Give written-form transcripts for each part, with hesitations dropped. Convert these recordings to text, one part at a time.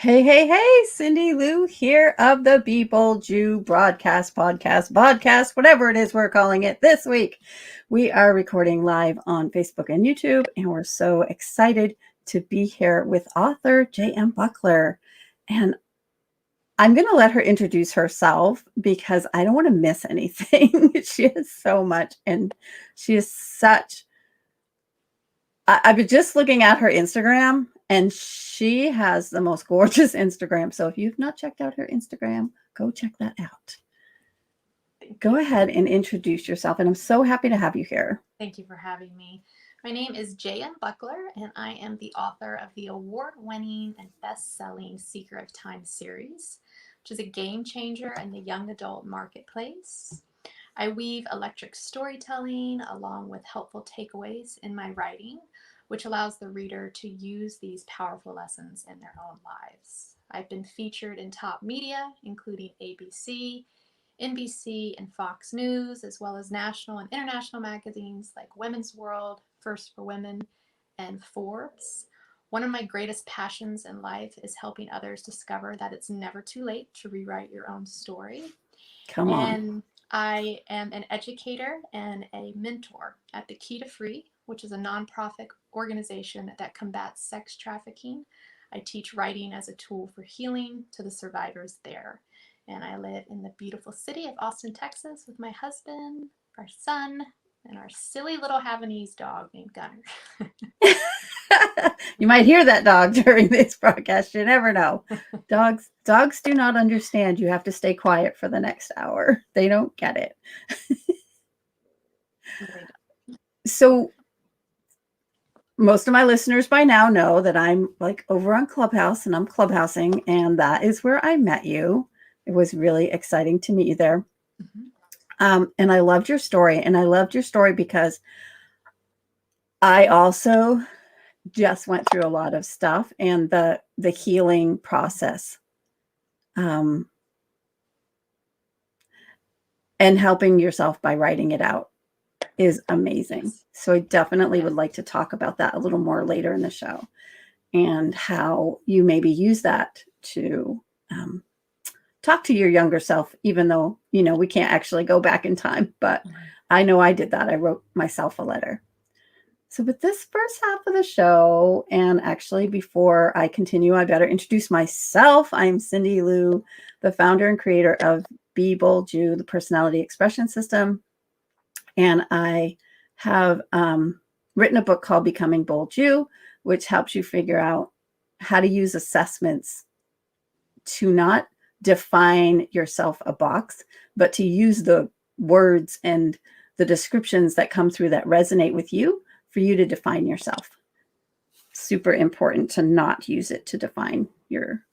Hey, hey, hey, Cyndilu here of the beBOLDyou podcast, whatever it is we're calling it this week. We are recording live on Facebook and YouTube, and we're so excited to be here with author J.M. Buckler. And I'm going to let her introduce herself because I don't want to miss anything. She has so much, and she is such... I've been just looking at her Instagram, and she has the most gorgeous Instagram. So if you've not checked out her Instagram, go check that out. Go ahead and introduce yourself. And I'm so happy to have you here. Thank you for having me. My name is J.M. Buckler, and I am the author of the award-winning and best-selling Secret of Time series, which is a game changer in the young adult marketplace. I weave electric storytelling along with helpful takeaways in my writing, which allows the reader to use these powerful lessons in their own lives. I've been featured in top media, including ABC, NBC, and Fox News, as well as national and international magazines like Women's World, First for Women, and Forbes. One of my greatest passions in life is helping others discover that it's never too late to rewrite your own story. Come on. And I am an educator and a mentor at the Key to Free, which is a nonprofit organization that combats sex trafficking. I teach writing as a tool for healing to the survivors there. And I live in the beautiful city of Austin, Texas with my husband, our son, and our silly little Havanese dog named Gunner. You might hear that dog during this broadcast. You never know. Dogs do not understand. You have to stay quiet for the next hour. They don't get it. So most of my listeners by now know that I'm like over on Clubhouse, and I'm clubhousing, and that is where I met you. It was really exciting to meet you there. Mm-hmm. And I loved your story. And I loved your story because I also just went through a lot of stuff, and the healing process. And helping yourself by writing it out is amazing. So I definitely would like to talk about that a little more later in the show, and how you maybe use that to talk to your younger self, even though, you know, we can't actually go back in time. But I know I did that. I wrote myself a letter. So with this first half of the show, and actually before I continue, I better introduce myself. I'm Cyndilu, the founder and creator of beBOLDyou, the personality expression system. And I have written a book called Becoming Bold You, which helps you figure out how to use assessments to not define yourself a box, but to use the words and the descriptions that come through that resonate with you for you to define yourself. Super important to not use it to define your,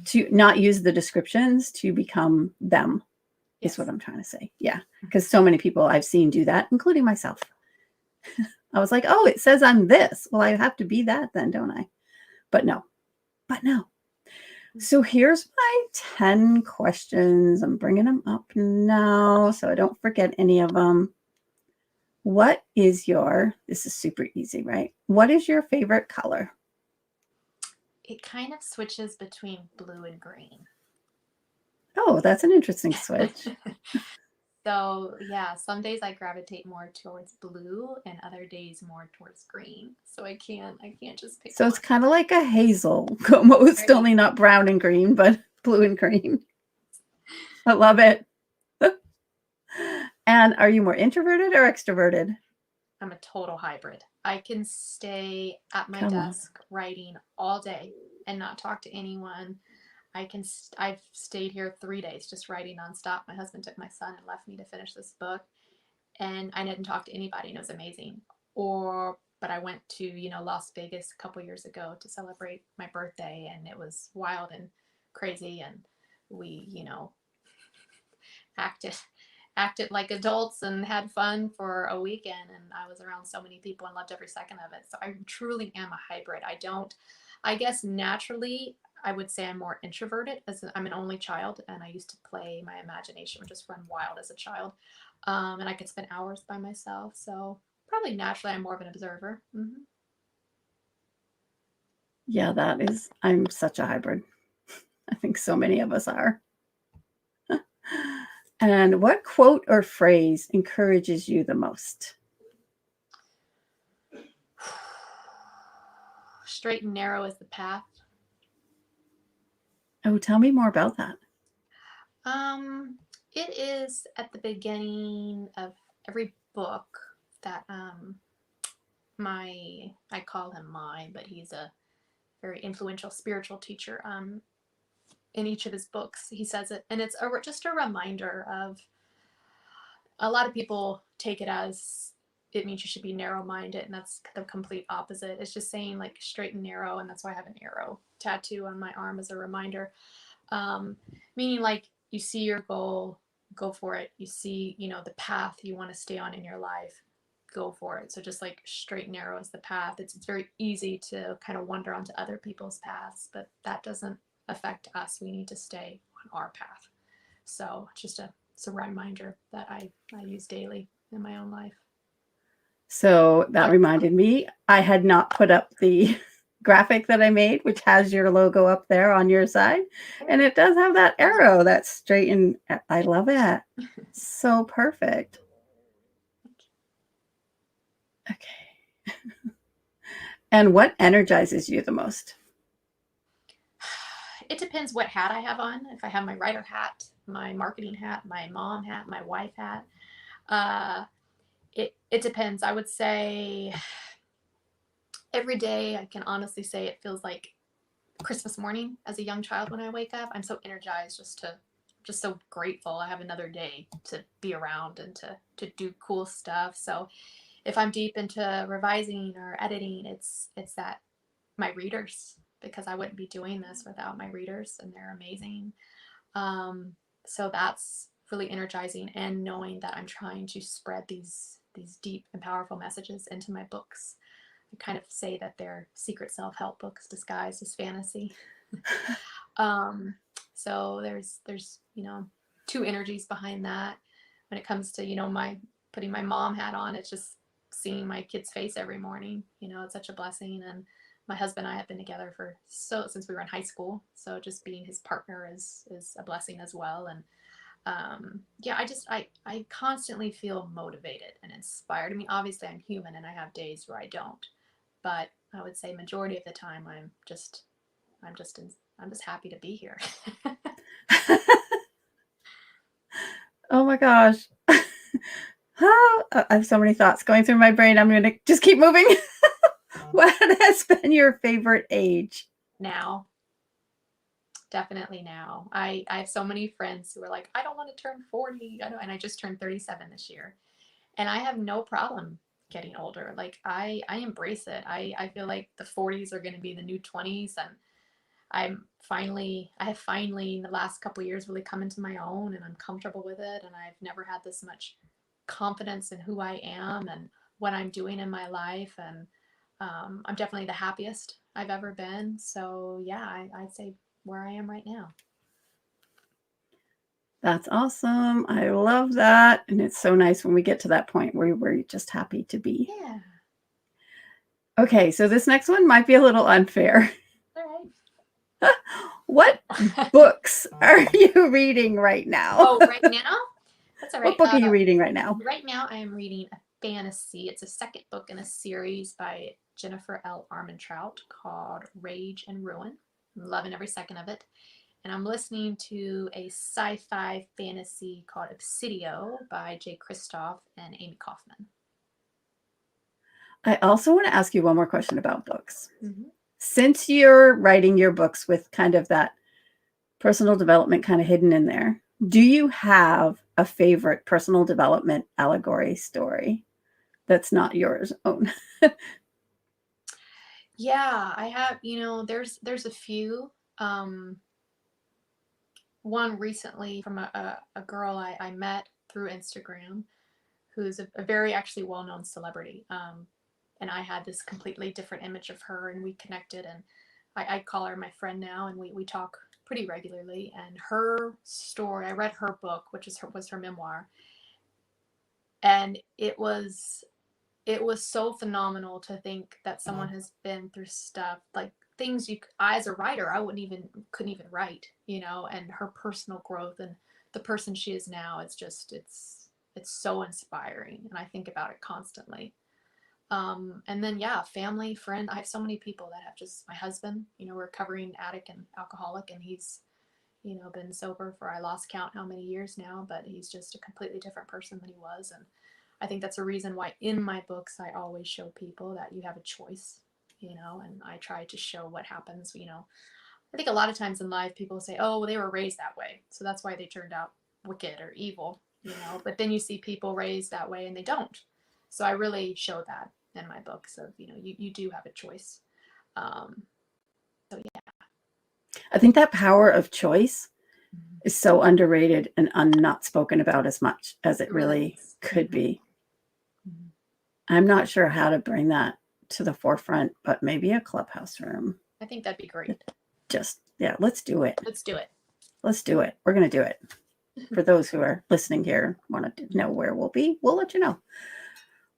to not use the descriptions to become them. Yes. Is what I'm trying to say. Yeah. Because so many people I've seen do that, including myself. I was like, oh, it says I'm this. Well, I have to be that then, don't I? But no. So here's my 10 questions. I'm bringing them up now so I don't forget any of them. What is this is super easy, right? What is your favorite color? It kind of switches between blue and green. Oh, that's an interesting switch. So yeah, some days I gravitate more towards blue and other days more towards green. So I can't just pick. So one. It's kind of like a hazel, almost, right. Only not brown and green, but blue and green. I love it. And are you more introverted or extroverted? I'm a total hybrid. I can stay at my desk writing all day and not talk to anyone. I've stayed here 3 days just writing nonstop. My husband took my son and left me to finish this book, and I didn't talk to anybody, and it was amazing. But I went to, Las Vegas a couple years ago to celebrate my birthday, and it was wild and crazy, and we, acted like adults and had fun for a weekend, and I was around so many people and loved every second of it. So I truly am a hybrid. I guess naturally I would say I'm more introverted, as I'm an only child, and I used to play, my imagination would just run wild as a child, and I could spend hours by myself. So probably naturally I'm more of an observer. Mm-hmm. Yeah, I'm such a hybrid. I think so many of us are. And what quote or phrase encourages you the most? Straight and narrow is the path. Oh, tell me more about that. It is at the beginning of every book that I call him but he's a very influential spiritual teacher. In each of his books, he says it, and it's just a reminder of, a lot of people take it as it means you should be narrow-minded, and that's the complete opposite. It's just saying like straight and narrow, and that's why I have an arrow tattoo on my arm as a reminder. Meaning like you see your goal, go for it. You see, the path you want to stay on in your life, go for it. So just like straight and narrow is the path. It's very easy to kind of wander onto other people's paths, but that doesn't affect us. We need to stay on our path. So it's a reminder that I use daily in my own life. So that reminded me, I had not put up the graphic that I made, which has your logo up there on your side. And it does have that arrow that's straight, and I love it. So perfect. Okay. And what energizes you the most? It depends what hat I have on. If I have my writer hat, my marketing hat, my mom hat, my wife hat, it depends. I would say every day I can honestly say it feels like Christmas morning as a young child when I wake up. I'm so energized, just so grateful I have another day to be around and to do cool stuff. So if I'm deep into revising or editing, it's that my readers, because I wouldn't be doing this without my readers, and they're amazing. So that's really energizing, and knowing that I'm trying to spread these deep and powerful messages into my books. I kind of say that they're secret self-help books disguised as fantasy. So there's two energies behind that. When it comes to my putting my mom hat on, it's just seeing my kid's face every morning. It's such a blessing. And my husband and I have been together since we were in high school. So just being his partner is a blessing as well. And I constantly feel motivated and inspired. I mean, obviously I'm human and I have days where I don't, but I would say majority of the time I'm just happy to be here. Oh my gosh. I have so many thoughts going through my brain. I'm going to just keep moving. What has been your favorite age? Now. Definitely now. I have so many friends who are like, I don't want to turn 40. And I just turned 37 this year. And I have no problem getting older. Like I embrace it. I feel like the 40s are going to be the new 20s, and I have finally in the last couple of years really come into my own, and I'm comfortable with it, and I've never had this much confidence in who I am and what I'm doing in my life, and I'm definitely the happiest I've ever been. So yeah, I'd say where I am right now. That's awesome. I love that. And it's so nice when we get to that point where we're just happy to be. Yeah. Okay, so this next one might be a little unfair. All right. What books are you reading right now? Oh, right now? That's all right. What book are you reading right now? Right now I am reading a fantasy. It's a second book in a series by Jennifer L. Armentrout called Rage and Ruin. I'm loving every second of it. And I'm listening to a sci-fi fantasy called Obsidio by Jay Kristoff and Amy Kaufman. I also want to ask you one more question about books. Mm-hmm. Since you're writing your books with kind of that personal development kind of hidden in there, do you have a favorite personal development allegory story that's not yours own? Yeah, I have, there's a few. One recently from a girl I met through Instagram, who's a very actually well-known celebrity. And I had this completely different image of her, and we connected, and I call her my friend now, and we talk pretty regularly. And her story, I read her book, which was her memoir, and it was so phenomenal to think that someone has been through stuff like things I, as a writer, I couldn't even write, you know, and her personal growth and the person she is now, it's so inspiring. And I think about it constantly. And then, yeah, family, friend. I have so many people that have just my husband, you know, recovering addict and alcoholic, and he's, you know, been sober for, I lost count how many years now, but he's just a completely different person than he was. And I think that's a reason why in my books, I always show people that you have a choice, you know, and I try to show what happens, you know. I think a lot of times in life, people say, oh, well, they were raised that way, so that's why they turned out wicked or evil, you know, but then you see people raised that way and they don't. So I really show that in my books of, you know, you do have a choice. So yeah. I think that power of choice is so underrated and not spoken about as much as it really could be. I'm not sure how to bring that to the forefront, but maybe a clubhouse room. I think that'd be great. Just, yeah, let's do it. Let's do it. Let's do it. We're going to do it. For those who are listening here, want to know where we'll be, we'll let you know.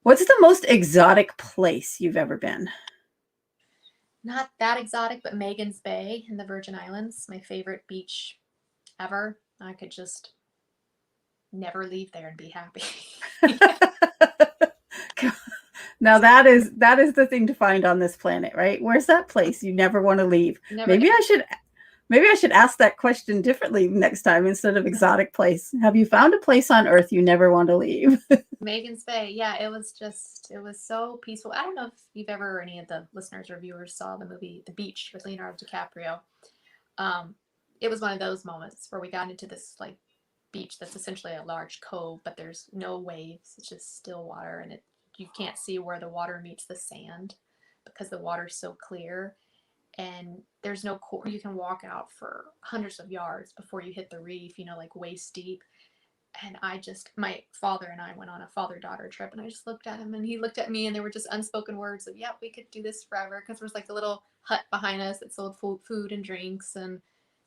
What's the most exotic place you've ever been? Not that exotic, but Megan's Bay in the Virgin Islands, my favorite beach ever. I could just never leave there and be happy. Now that is the thing to find on this planet, right? Where's that place you never want to leave? Maybe I should ask that question differently next time instead of exotic place. Have you found a place on Earth you never want to leave? Megan's Bay. Yeah, it was so peaceful. I don't know if you've ever, or any of the listeners or viewers saw the movie The Beach with Leonardo DiCaprio. It was one of those moments where we got into this like beach that's essentially a large cove, but there's no waves. It's just still water, and you can't see where the water meets the sand because the water's so clear. And there's no you can walk out for hundreds of yards before you hit the reef, you know, like waist deep. And my father and I went on a father-daughter trip, and I just looked at him and he looked at me, and there were just unspoken words of, yeah, we could do this forever, because there was like a little hut behind us that sold food and drinks, and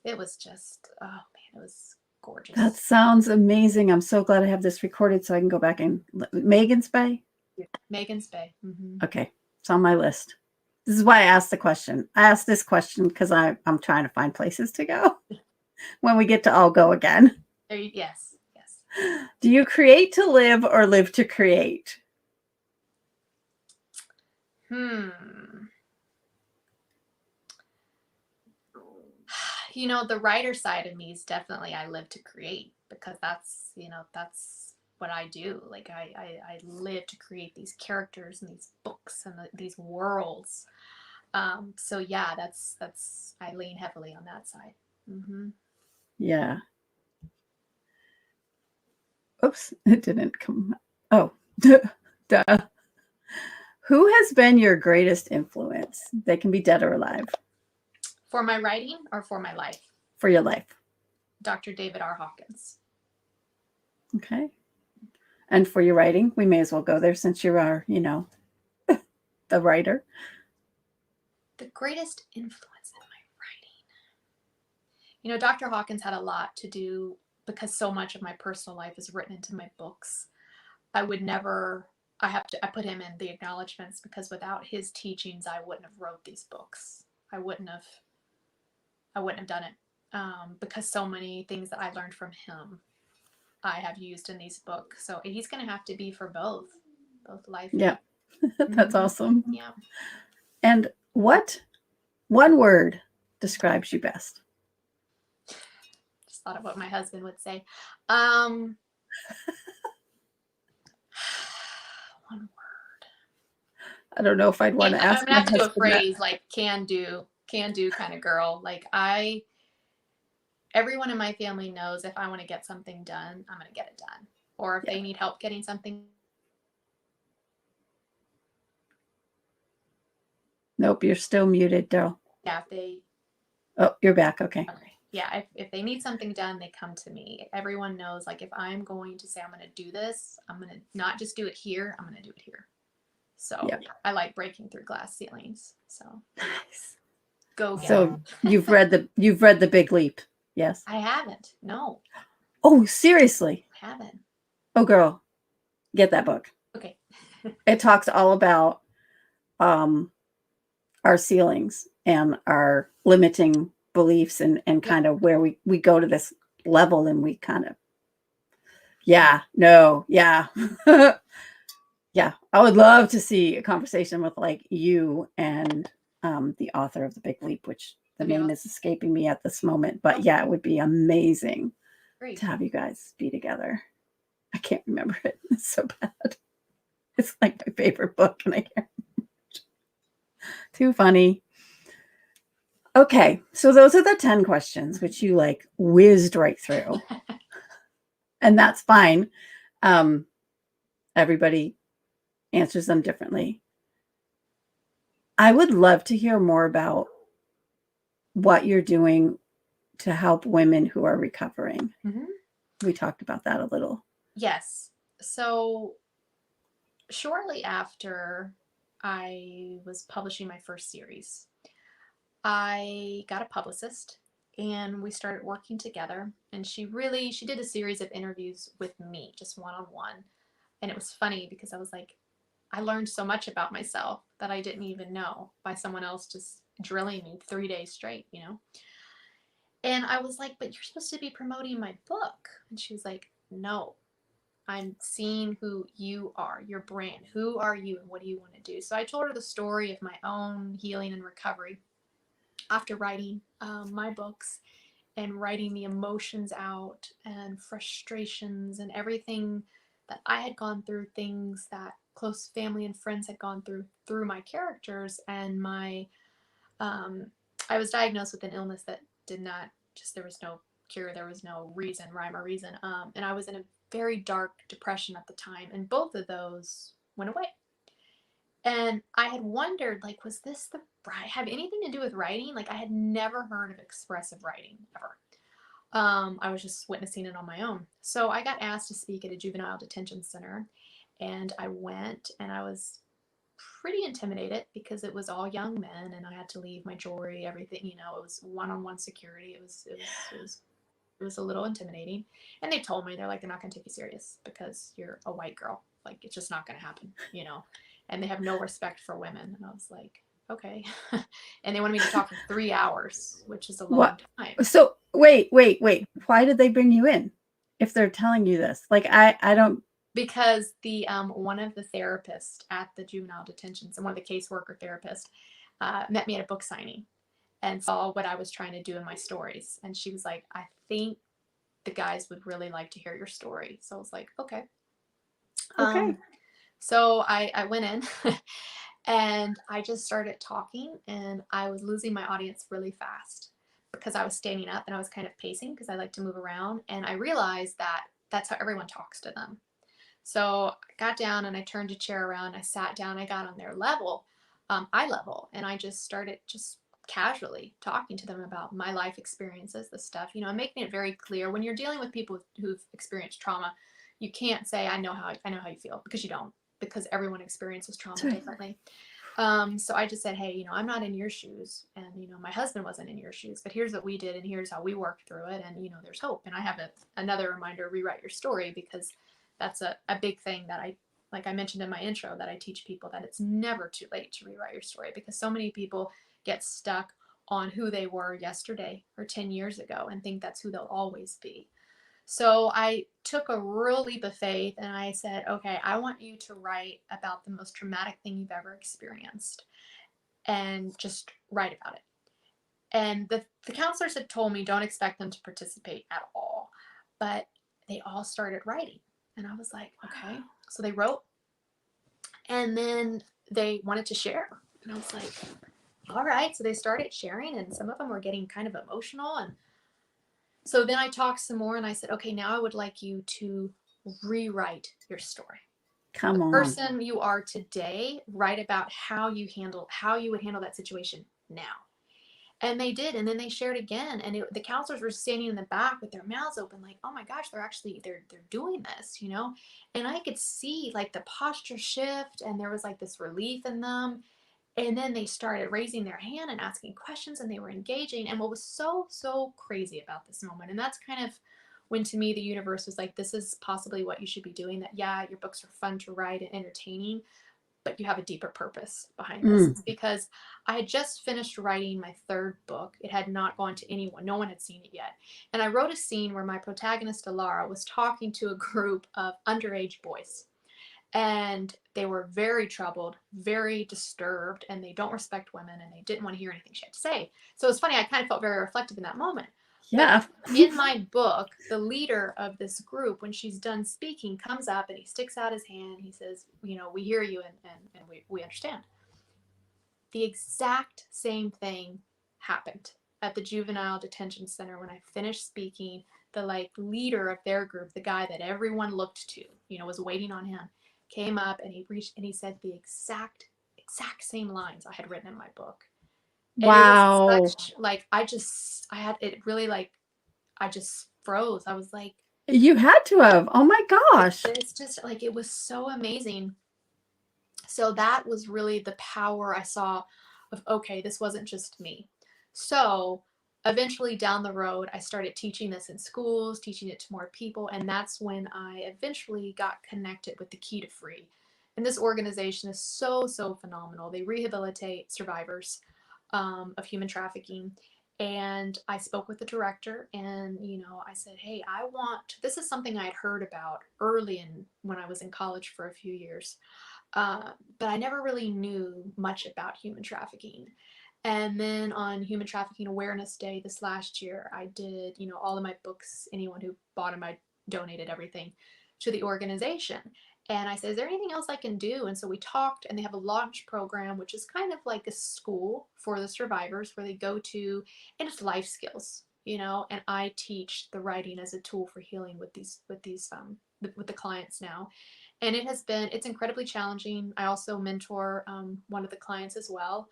it was just, oh man, it was gorgeous. That sounds amazing. I'm so glad I have this recorded so I can go back and Megan's Bay? Megan's Bay. Mm-hmm. Okay, it's on my list. This is why I asked the question. I asked this question because I'm trying to find places to go when we get to all go again. Yes. Do you create to live or live to create? You know, the writer side of me is definitely I live to create, because that's what I do. Like I live to create these characters and these books and these worlds. So yeah, that's I lean heavily on that side. Mm-hmm. Yeah. Oops, it didn't come. Oh, duh. Who has been your greatest influence? They can be dead or alive. For my writing or for my life? For your life. Dr. David R. Hawkins. Okay. And for your writing, we may as well go there since you are, you know, the writer. The greatest influence in my writing. You know, Dr. Hawkins had a lot to do, because so much of my personal life is written into my books. I put him in the acknowledgments, because without his teachings, I wouldn't have wrote these books. I wouldn't have done it, because so many things that I learned from him, I have used in these books. So he's going to have to be for both life. Yeah, that's awesome. Yeah. And what one word describes you best? Just thought of what my husband would say. One word. I don't know if I'd want to ask. I'm gonna have to do a phrase like can do kind of girl. Like everyone in my family knows if I want to get something done, I'm going to get it done. Or if they need help getting something. Nope, you're still muted, Daryl. Yeah, Oh, you're back. Okay. Yeah, if they need something done, they come to me. Everyone knows, like, if I'm going to say I'm going to do this, I'm going to not just do it here, I'm going to do it here. So I like breaking through glass ceilings. So nice. Go get so it. you've read the Big Leap. Yes. I haven't. No. Oh, seriously? I haven't. Oh, girl, get that book. Okay. It talks all about our ceilings and our limiting beliefs and kind of where we go to this level and we kind of, yeah, I would love to see a conversation with like you and the author of The Big Leap, which the name is escaping me at this moment, but yeah, it would be amazing to have you guys be together. I can't remember it. It's so bad. It's like my favorite book and I can't remember. Too funny. Okay, so those are the 10 questions, which you like whizzed right through. And that's fine. Everybody answers them differently. I would love to hear more about what you're doing to help women who are recovering. Mm-hmm. We talked about that a little. Yes. So shortly after I was publishing my first series, I got a publicist and we started working together, and she did a series of interviews with me, just one-on-one. And it was funny because I was like, I learned so much about myself that I didn't even know by someone else just drilling me 3 days straight, you know? And I was like, but you're supposed to be promoting my book. And she was like, no, I'm seeing who you are, your brand. Who are you and what do you want to do? So I told her the story of my own healing and recovery after writing my books and writing the emotions out and frustrations and everything that I had gone through, things that close family and friends had gone through my characters. And my I was diagnosed with an illness that did not there was no cure, there was no rhyme or reason, and I was in a very dark depression at the time, and both of those went away. And I had wondered, like, was this have anything to do with writing? Like, I had never heard of expressive writing ever. I was just witnessing it on my own. So I got asked to speak at a juvenile detention center, and I went, and I was pretty intimidated because it was all young men, and I had to leave my jewelry, everything. You know, it was one-on-one security. It was a little intimidating. And they told me, they're like, they're not going to take you serious because you're a white girl. Like, it's just not going to happen, you know. And they have no respect for women. And I was like, okay. And they wanted me to talk for 3 hours, which is a long time. So wait. Why did they bring you in if they're telling you this? Like, I don't. Because the one of the therapists at the juvenile detention, and one of the caseworker therapists, met me at a book signing and saw what I was trying to do in my stories. And she was like, I think the guys would really like to hear your story. So I was like, okay. So I went in and I just started talking, and I was losing my audience really fast because I was standing up and I was kind of pacing because I like to move around. And I realized that that's how everyone talks to them. So I got down and I turned a chair around. I sat down. I got on their level, eye level, and I just started just casually talking to them about my life experiences, the stuff, you know, and making it very clear when you're dealing with people who've experienced trauma, you can't say I know how you feel, because you don't, because everyone experiences trauma differently. So I just said, hey, you know, I'm not in your shoes, and, you know, my husband wasn't in your shoes, but here's what we did, and here's how we worked through it, and, you know, there's hope. And I have another reminder: rewrite your story, because that's a big thing that like I mentioned in my intro, that I teach people, that it's never too late to rewrite your story, because so many people get stuck on who they were yesterday or 10 years ago and think that's who they'll always be. So I took a real leap of faith and I said, okay, I want you to write about the most traumatic thing you've ever experienced, and just write about it. And the counselors had told me don't expect them to participate at all, but they all started writing. And I was like, okay. So they wrote, and then they wanted to share. And I was like, all right. So they started sharing, and some of them were getting kind of emotional. And so then I talked some more, and I said, okay, now I would like you to rewrite your story. Come on. The person you are today, write about how you would handle that situation now. And they did. And then they shared again. And the counselors were standing in the back with their mouths open, like, oh my gosh, they're doing this, you know? And I could see like the posture shift, and there was like this relief in them. And then they started raising their hand and asking questions, and they were engaging. And what was so, so crazy about this moment, and that's kind of when, to me, the universe was like, this is possibly what you should be doing. That, yeah, your books are fun to write and entertaining, but you have a deeper purpose behind this. Mm. It's because I had just finished writing my third book. It had not gone to anyone. No one had seen it yet. And I wrote a scene where my protagonist, Alara, was talking to a group of underage boys. And they were very troubled, very disturbed, and they don't respect women, and they didn't want to hear anything she had to say. So it was funny. I kind of felt very reflective in that moment. Yeah. But in my book, the leader of this group, when she's done speaking, comes up and he sticks out his hand. He says, you know, we hear you and we understand. The exact same thing happened at the juvenile detention center when I finished speaking. The like leader of their group, the guy that everyone looked to, you know, was waiting on him, came up and he reached and he said the exact same lines I had written in my book. And it Wow. was such like I had it really like I just froze. I was like, You had to have. Oh my gosh. it's just like it was so amazing. So that was really the power I saw of, okay, this wasn't just me. So eventually down the road, I started teaching this in schools, teaching it to more people. And that's when I eventually got connected with the Key to Free. And this organization is so, so phenomenal. They rehabilitate survivors of human trafficking. And I spoke with the director and, you know, I said, hey, this is something I had heard about when I was in college for a few years. But I never really knew much about human trafficking. And then on Human Trafficking Awareness Day this last year, I did, you know, all of my books, anyone who bought them, I donated everything to the organization. And I said, is there anything else I can do? And so we talked, and they have a launch program, which is kind of like a school for the survivors where they go to, and it's life skills, you know, and I teach the writing as a tool for healing with the clients now. And it's incredibly challenging. I also mentor one of the clients as well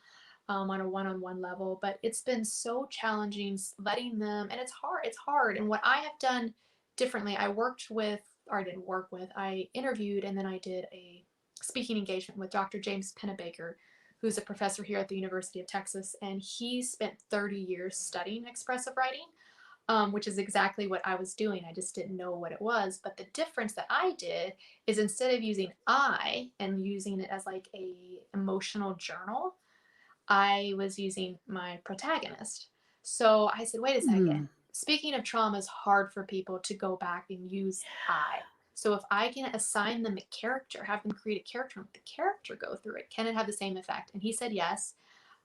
on a one-on-one level, but it's been so challenging letting them, and it's hard. And what I have done differently, I interviewed and then I did a speaking engagement with Dr. James Pennebaker, who's a professor here at the University of Texas, and he spent 30 years studying expressive writing. Which is exactly what I was doing. I just didn't know what it was. But the difference that I did is instead of using I and using it as like a emotional journal, I was using my protagonist. So I said, wait a second. Mm. Speaking of trauma is hard for people to go back and use I. So if I can assign them a character, have them create a character and let the character go through it, can it have the same effect? And he said yes.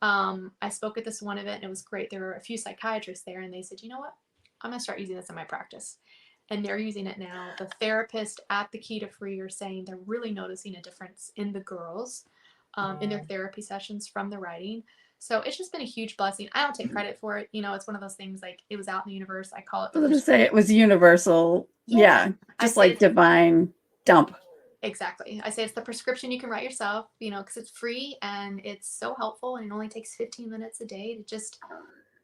I spoke at this one event and it was great. There were a few psychiatrists there and they said, you know what? I'm going to start using this in my practice. And they're using it now. The therapist at the Key to Free are saying they're really noticing a difference in the girls in their therapy sessions from the writing. So it's just been a huge blessing. I don't take credit for it. You know, it's one of those things like it was out in the universe. I call it I was going to say it was universal. Yeah. Yeah. Just like divine dump. Exactly. I say it's the prescription you can write yourself, you know, because it's free and it's so helpful and it only takes 15 minutes a day to just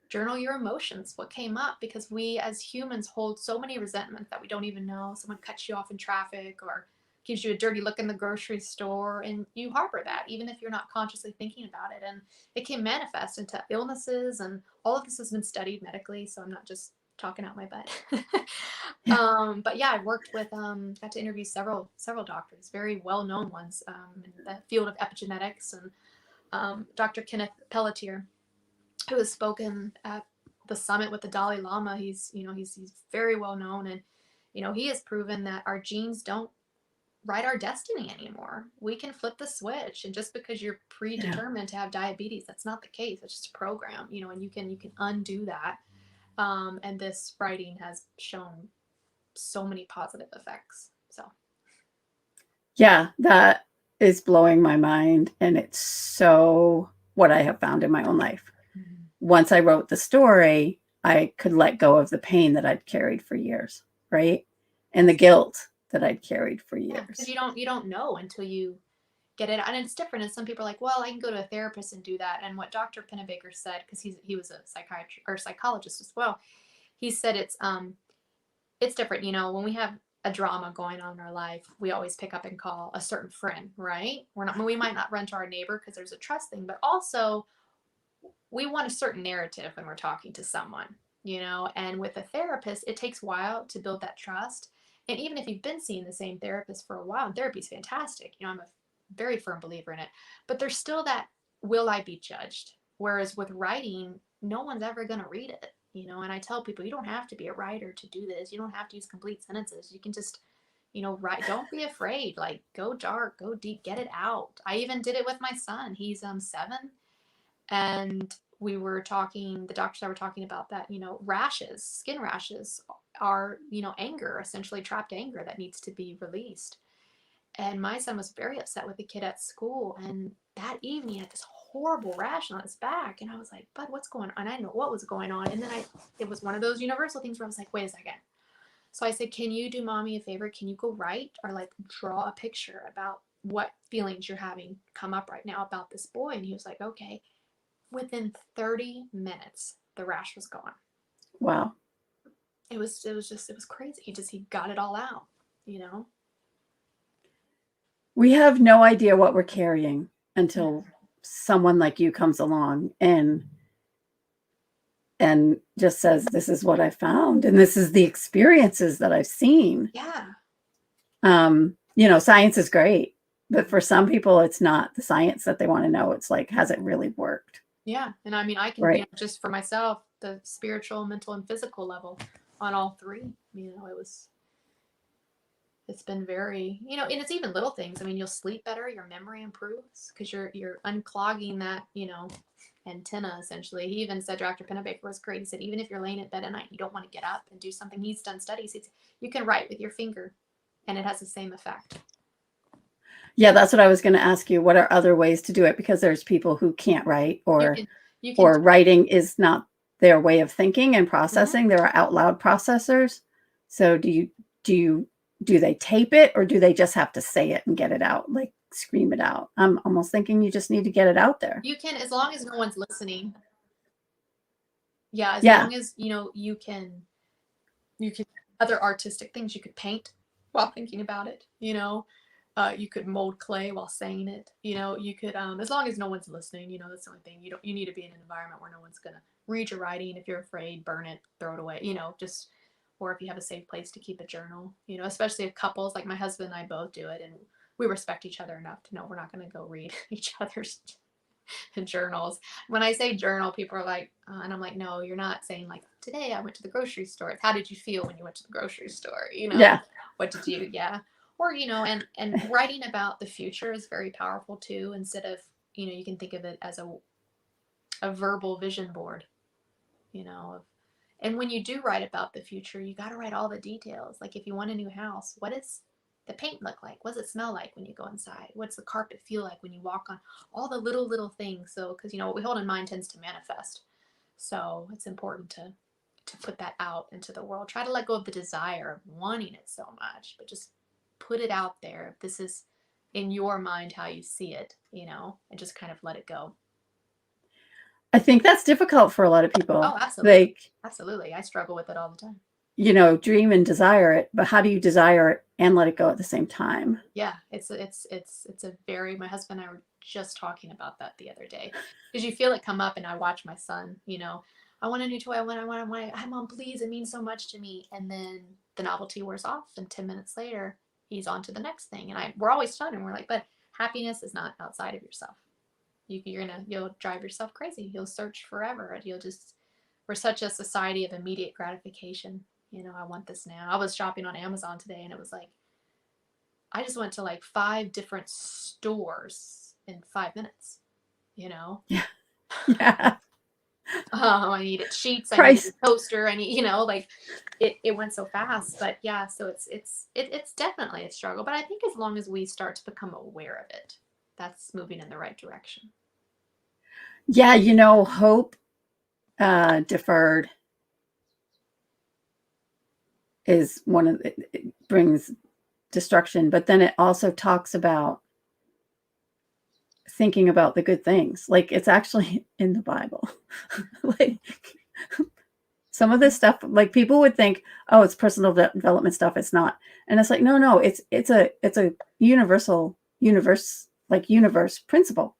journal your emotions, what came up, because we as humans hold so many resentments that we don't even know. Someone cuts you off in traffic or gives you a dirty look in the grocery store, and you harbor that even if you're not consciously thinking about it. And it can manifest into illnesses, and all of this has been studied medically, so I'm not just talking out my butt. But yeah, I worked with, got to interview several doctors, very well-known ones in the field of epigenetics, and Dr. Kenneth Pelletier, who has spoken at the summit with the Dalai Lama. He's very well known, and he has proven that our genes don't write our destiny anymore. We can flip the switch, and just because you're predetermined to have diabetes, that's not the case. It's just a program, and you can undo that. And this writing has shown so many positive effects. So yeah, that is blowing my mind, and it's so what I have found in my own life. Mm-hmm. Once I wrote the story, I could let go of the pain that I'd carried for years, right? And the guilt that I'd carried for years. Because you don't know until you get it. And it's different. And some people are like, well, I can go to a therapist and do that. And what Dr. Pennebaker said, because he was a psychologist as well, he said it's different. When we have a drama going on in our life, we always pick up and call a certain friend, right? We might not run to our neighbor because there's a trust thing, but also we want a certain narrative when we're talking to someone, and with a therapist, it takes a while to build that trust. And even if you've been seeing the same therapist for a while, and therapy is fantastic. I'm a very firm believer in it. But there's still that, will I be judged? Whereas with writing, no one's ever going to read it, you know. And I tell people, you don't have to be a writer to do this. You don't have to use complete sentences. You can just, you know, write. Don't be afraid. Like, go dark, go deep, get it out. I even did it with my son. He's 7, and we were talking. The doctors and I were talking about that. You know, rashes, skin rashes, are, you know, anger, essentially trapped anger that needs to be released. And my son was very upset with the kid at school. And that evening, he had this horrible rash on his back. And I was like, Bud, what's going on? And I didn't know what was going on. And then it was one of those universal things where I was like, wait a second. So I said, can you do mommy a favor? Can you go write or like draw a picture about what feelings you're having come up right now about this boy? And he was like, okay. Within 30 minutes, the rash was gone. Wow. It was crazy. He got it all out, you know? We have no idea what we're carrying until someone like you comes along and just says, this is what I found. And this is the experiences that I've seen. Yeah. You know, science is great, but for some people, it's not the science that they want to know. It's like, has it really worked? Yeah. And I mean, I can, right. You know, just for myself, the spiritual, mental, and physical level on all three, you know, it's been very, you know, and it's even little things. I mean, you'll sleep better, your memory improves because you're unclogging that, you know, antenna essentially. He even said, Dr. Pennebaker was great. He said, even if you're laying in bed at night, you don't want to get up and do something. He's done studies. You can write with your finger and it has the same effect. Yeah, that's what I was going to ask you. What are other ways to do it? Because there's people who can't write or writing is not their way of thinking and processing. There are out loud processors. So do they tape it or do they just have to say it and get it out, like scream it out? I'm almost thinking you just need to get it out there. You can, as long as no one's listening. Yeah, as long as, you know, you can other artistic things. You could paint while thinking about it, you know. You could mold clay while saying it, you know. You could, as long as no one's listening, you know, that's the only thing. You need to be in an environment where no one's gonna read your writing. If you're afraid, burn it, throw it away, you know, just, or if you have a safe place to keep a journal, you know, especially if couples, like my husband and I both do it and we respect each other enough to know we're not going to go read each other's journals. When I say journal, people are like, and I'm like, no, you're not saying like, today I went to the grocery store. How did you feel when you went to the grocery store? You know, yeah. What did you, yeah. Or, you know, and writing about the future is very powerful too. Instead of, you know, you can think of it as a verbal vision board, you know. And when you do write about the future, you got to write all the details. Like if you want a new house, what does the paint look like? What does it smell like when you go inside? What's the carpet feel like when you walk on? All the little things. So, because, you know, what we hold in mind tends to manifest. So it's important to put that out into the world. Try to let go of the desire of wanting it so much, but just put it out there. If this is in your mind how you see it, you know, and just kind of let it go. I think that's difficult for a lot of people. Oh, absolutely. Like, absolutely. I struggle with it all the time. You know, dream and desire it, but how do you desire it and let it go at the same time? Yeah, it's a very, my husband and I were just talking about that the other day, because you feel it come up, and I watch my son, you know, I want a new toy, I want, hi mom, please, it means so much to me, and then the novelty wears off, and 10 minutes later he's on to the next thing, and we're always stunned, and we're like, but happiness is not outside of yourself. You'll drive yourself crazy. You'll search forever. We're such a society of immediate gratification. You know, I want this now. I was shopping on Amazon today, and it was like, I just went to like 5 different stores in 5 minutes, you know? Yeah. Yeah. I needed sheets. I needed a toaster. I need, you know, like it went so fast, but yeah, so it's definitely a struggle, but I think as long as we start to become aware of it, that's moving in the right direction. Yeah. You know, hope deferred is one of it brings destruction, but then it also talks about thinking about the good things. Like it's actually in the Bible. Like some of this stuff, like people would think, oh, it's personal development stuff. It's not. And it's like, no, it's a universal universe principle.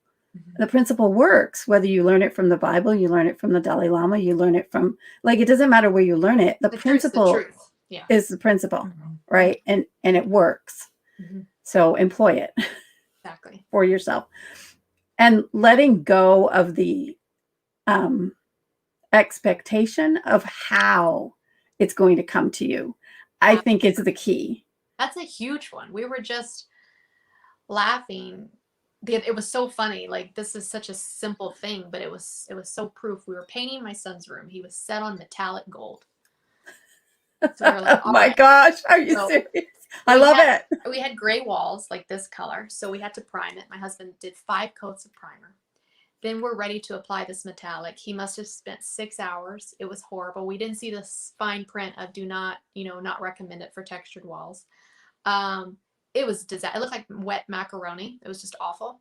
The principle works, whether you learn it from the Bible, you learn it from the Dalai Lama, you learn it from, like, it doesn't matter where you learn it. The principle is the principle, right? And it works. So employ it. Exactly. for yourself. And letting go of the expectation of how it's going to come to you, I think is the key. That's a huge one. We were just laughing. It was so funny. Like, this is such a simple thing, but it was so proof. We were painting my son's room. He was set on metallic gold. So we were like, Oh my gosh, are you serious? I love it. We had gray walls like this color, so we had to prime it. My husband did 5 coats of primer. Then we're ready to apply this metallic. He must have spent 6 hours. It was horrible. We didn't see the fine print of do not, not recommend it for textured walls. It was disaster. It looked like wet macaroni. It was just awful.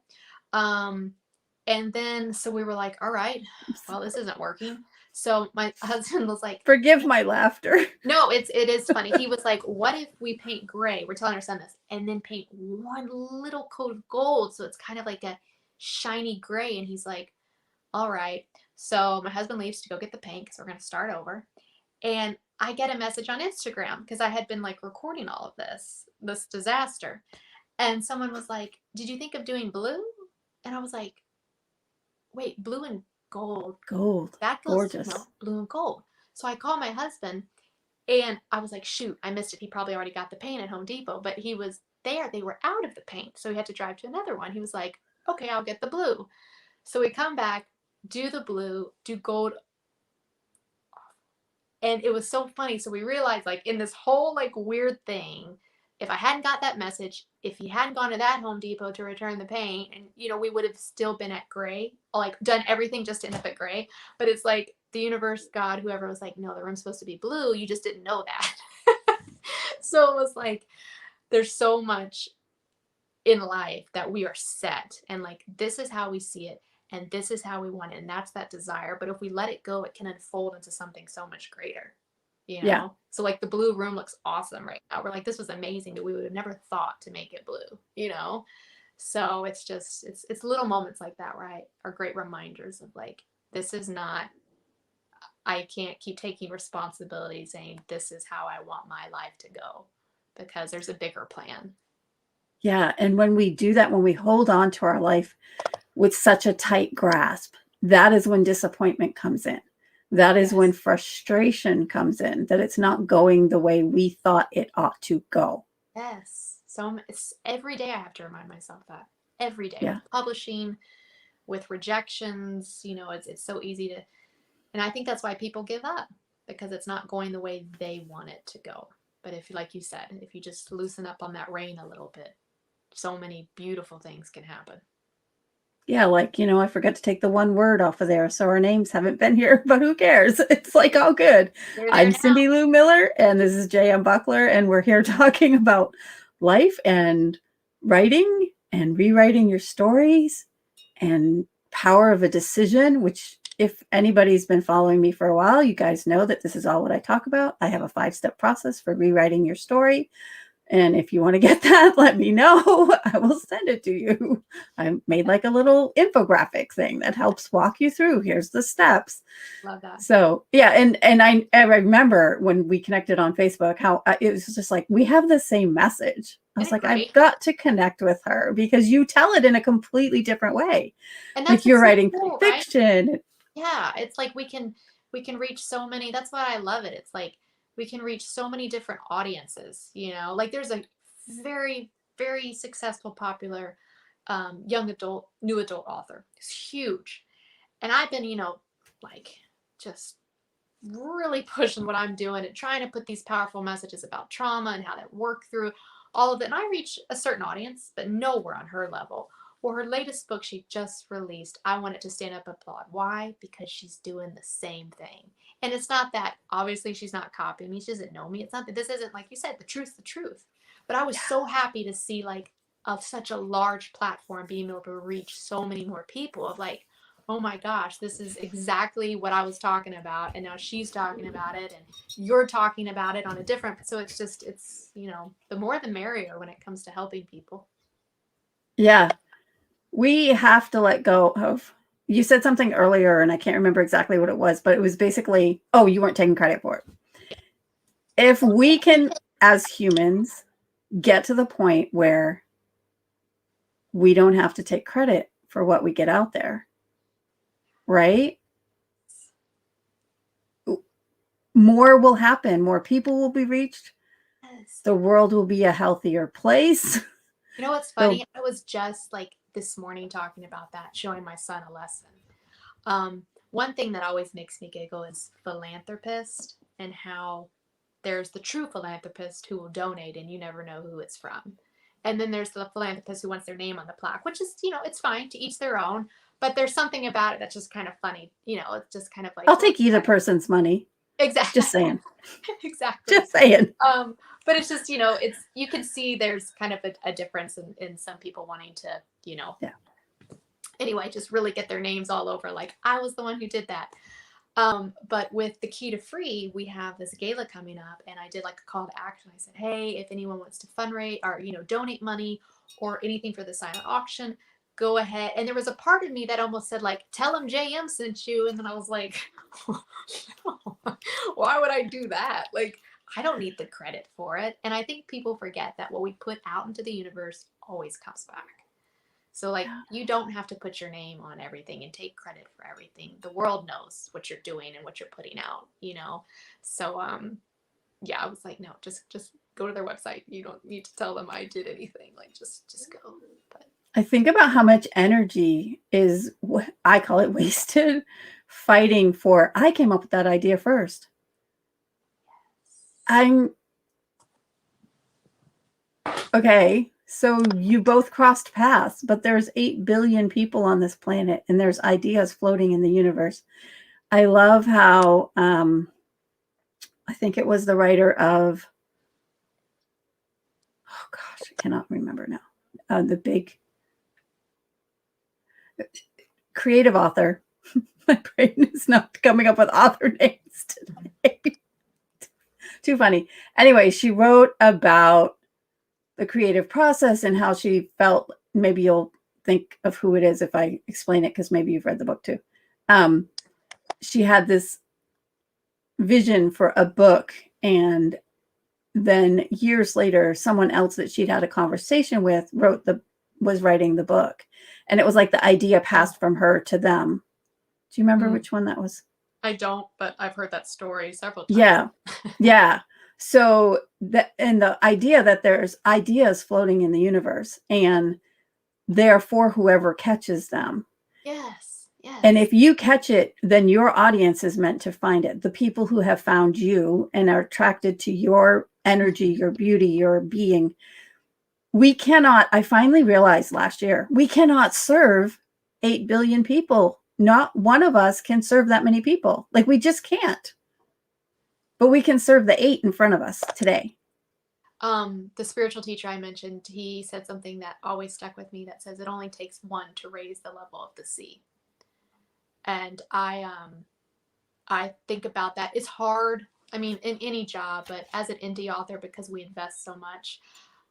And then, so we were like, all right, well, this isn't working. So my husband was like, forgive my laughter. No, it is funny. He was like, what if we paint gray? We're telling our son this, and then paint one little coat of gold. So it's kind of like a shiny gray. And he's like, all right. So my husband leaves to go get the paint because we're going to start over. And I get a message on Instagram because I had been like recording all of this disaster. And someone was like, did you think of doing blue? And I was like, wait, blue and gold. Gold. That goes, gorgeous. Blue and gold. So I called my husband and I was like, shoot, I missed it. He probably already got the paint at Home Depot, but he was there. They were out of the paint. So he had to drive to another one. He was like, okay, I'll get the blue. So we come back, do the blue, do gold. And it was so funny. So we realized, like, in this whole like weird thing, if I hadn't got that message, if he hadn't gone to that Home Depot to return the paint, and we would have still been at gray, like done everything just to end up at gray. But it's like the universe, God, whoever was like, no, the room's supposed to be blue. You just didn't know that. So it was like, there's so much in life that we are set, and like, this is how we see it, and this is how we want it, and that's that desire. But if we let it go, it can unfold into something so much greater. Yeah. So like the blue room looks awesome right now. We're like, this was amazing, but we would have never thought to make it blue, So it's just, it's little moments like that, right? Are great reminders of like, this is not, I can't keep taking responsibility saying this is how I want my life to go, because there's a bigger plan. Yeah. And when we do that, when we hold on to our life with such a tight grasp, that is when disappointment comes in. That is when frustration comes in, that it's not going the way we thought it ought to go. Yes. So it's every day I have to remind myself that. Every day. Yeah. With publishing, with rejections, it's so easy to, and I think that's why people give up, because it's not going the way they want it to go. But if, like you said, if you just loosen up on that rein a little bit, so many beautiful things can happen. Yeah, like, I forgot to take the one word off of there, so our names haven't been here, but who cares? It's like all good. I'm Cyndilu Miller, and this is J.M. Buckler, and we're here talking about life and writing and rewriting your stories and power of a decision, which if anybody's been following me for a while, you guys know that this is all what I talk about. I have a 5-step process for rewriting your story. And if you want to get that, let me know. I will send it to you. I made like a little infographic thing that helps walk you through. Here's the steps. Love that. So yeah, and I remember when we connected on Facebook, how it was just like, we have the same message. I was like, I've got to connect with her because you tell it in a completely different way. And that's like you're writing cool, fiction. Right? Yeah, it's like we can reach so many. That's why I love it. It's like we can reach so many different audiences, like there's a very, very successful, popular new adult author. It's huge. And I've been, like just really pushing what I'm doing and trying to put these powerful messages about trauma and how to work through all of it. And I reach a certain audience, but nowhere on her level. Well, her latest book she just released, I want it to stand up and applaud. Why? Because she's doing the same thing. And it's not that, obviously, she's not copying me. She doesn't know me. It's not that this isn't, like you said, the truth. But I was so happy to see, like, of such a large platform being able to reach so many more people of, like, oh my gosh, this is exactly what I was talking about. And now she's talking about it and you're talking about it on a different, so it's just, it's, the more the merrier when it comes to helping people. Yeah. We have to let go of, you said something earlier and I can't remember exactly what it was, but it was basically, oh, you weren't taking credit for it. If we can, as humans, get to the point where we don't have to take credit for what we get out there, right? More will happen. More people will be reached. Yes. The world will be a healthier place. You know what's funny? I was just like this morning talking about that, showing my son a lesson. One thing that always makes me giggle is philanthropist, and how there's the true philanthropist who will donate and you never know who it's from. And then there's the philanthropist who wants their name on the plaque, which is, it's fine, to each their own. But there's something about it that's just kind of funny. It's just kind of like, I'll take either person's money. Exactly. Just saying. Exactly. Just saying. But it's just, it's, you can see there's kind of a difference in some people wanting to, Yeah. Anyway, just really get their names all over, like, I was the one who did that. But with the Key to Free, we have this gala coming up, and I did like a call to action. I said, hey, if anyone wants to fundraise or, donate money or anything for the silent auction, go ahead. And there was a part of me that almost said, like, tell them JM sent you. And then I was like, why would I do that? Like, I don't need the credit for it. And I think people forget that what we put out into the universe always comes back. So, like, you don't have to put your name on everything and take credit for everything. The world knows what you're doing and what you're putting out, So, yeah, I was like, no, just go to their website. You don't need to tell them I did anything. Like, just go. But I think about how much energy is, I call it, wasted fighting for, I came up with that idea first. Okay, so you both crossed paths, but there's 8 billion people on this planet, and there's ideas floating in the universe. I love how, I think it was the writer of, oh gosh, I cannot remember now, the big creative author. My brain is not coming up with author names today. Too funny. Anyway, she wrote about the creative process and how she felt. Maybe you'll think of who it is if I explain it, because maybe you've read the book too. She had this vision for a book, and then years later, someone else that she'd had a conversation with was writing the book, and it was like the idea passed from her to them. Do you remember which one that was? I don't, but I've heard that story several times. Yeah. Yeah. So the idea that there's ideas floating in the universe, and therefore whoever catches them. Yes. Yes. And if you catch it, then your audience is meant to find it. The people who have found you and are attracted to your energy, your beauty, your being. I finally realized last year, we cannot serve 8 billion people. Not one of us can serve that many people. Like, we just can't. But we can serve the 8 in front of us today. The spiritual teacher I mentioned, he said something that always stuck with me, that says it only takes one to raise the level of the sea. And I think about that. It's hard, I mean, in any job, but as an indie author, because we invest so much,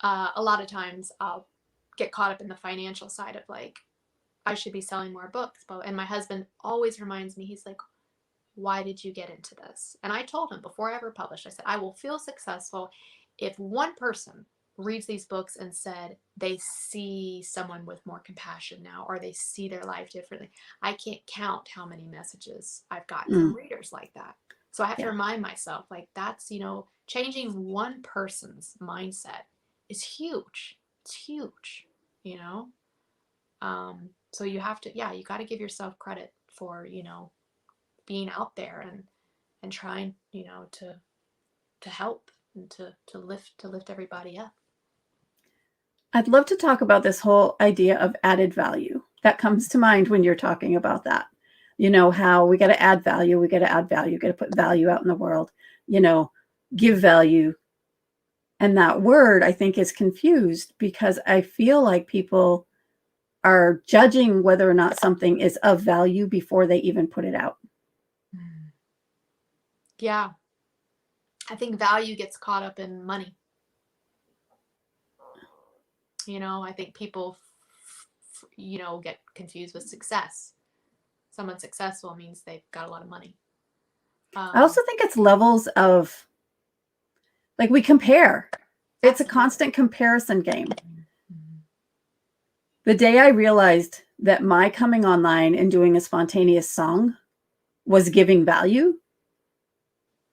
a lot of times I'll get caught up in the financial side of, like, I should be selling more books. And my husband always reminds me, he's like, why did you get into this? And I told him before I ever published, I said, I will feel successful if one person reads these books and said they see someone with more compassion now, or they see their life differently. I can't count how many messages I've gotten from readers like that. So I have to remind myself, like, that's, changing one person's mindset is huge. It's huge, So you have to, you got to give yourself credit for, being out there and trying, to help and to lift everybody up. I'd love to talk about this whole idea of added value. That comes to mind when you're talking about that. How we got to add value. We got to put value out in the world, give value. And that word, I think, is confused, because I feel like people are judging whether or not something is of value before they even put it out. Yeah. I think value gets caught up in money. I think people, get confused with success. Someone successful means they've got a lot of money. I also think it's levels of, like, we compare. It's a constant comparison game. The day I realized that my coming online and doing a spontaneous song was giving value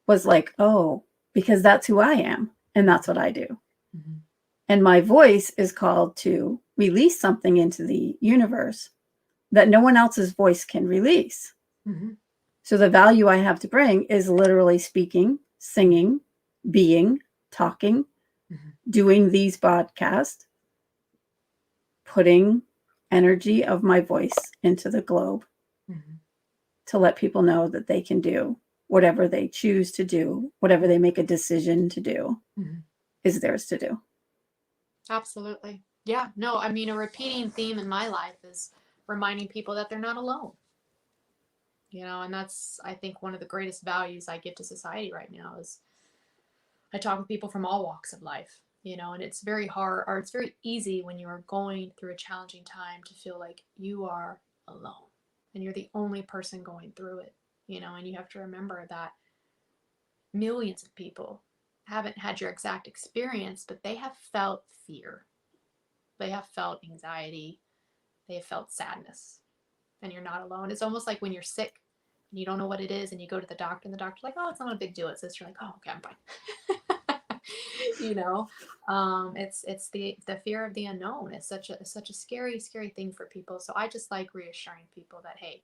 was like, oh, because that's who I am and that's what I do. Mm-hmm. And my voice is called to release something into the universe that no one else's voice can release. Mm-hmm. So the value I have to bring is literally speaking, singing, being, talking, Mm-hmm. doing these podcasts, putting energy of my voice into the globe Mm-hmm. to let people know that they can do whatever they choose to do, whatever they make a decision to do Mm-hmm. is theirs to do. Absolutely. Yeah. No, I mean, a repeating theme in my life is reminding people that they're not alone. You know, and that's, I think, one of the greatest values I give to society right now is I talk with people from all walks of life, you know, and it's very hard, or it's very easy when you're going through a challenging time to feel like you are alone and you're the only person going through it, you know, and you have to remember that millions of people haven't had your exact experience, but they have felt fear, they have felt anxiety, they have felt sadness, and you're not alone. It's almost like when you're sick and you don't know what it is and you go to the doctor and the doctor's like, oh, it's not a big deal. It's this. You're like, oh, okay, I'm fine. You know, it's the fear of the unknown. It's such a scary thing for people. So I just like reassuring people that, hey,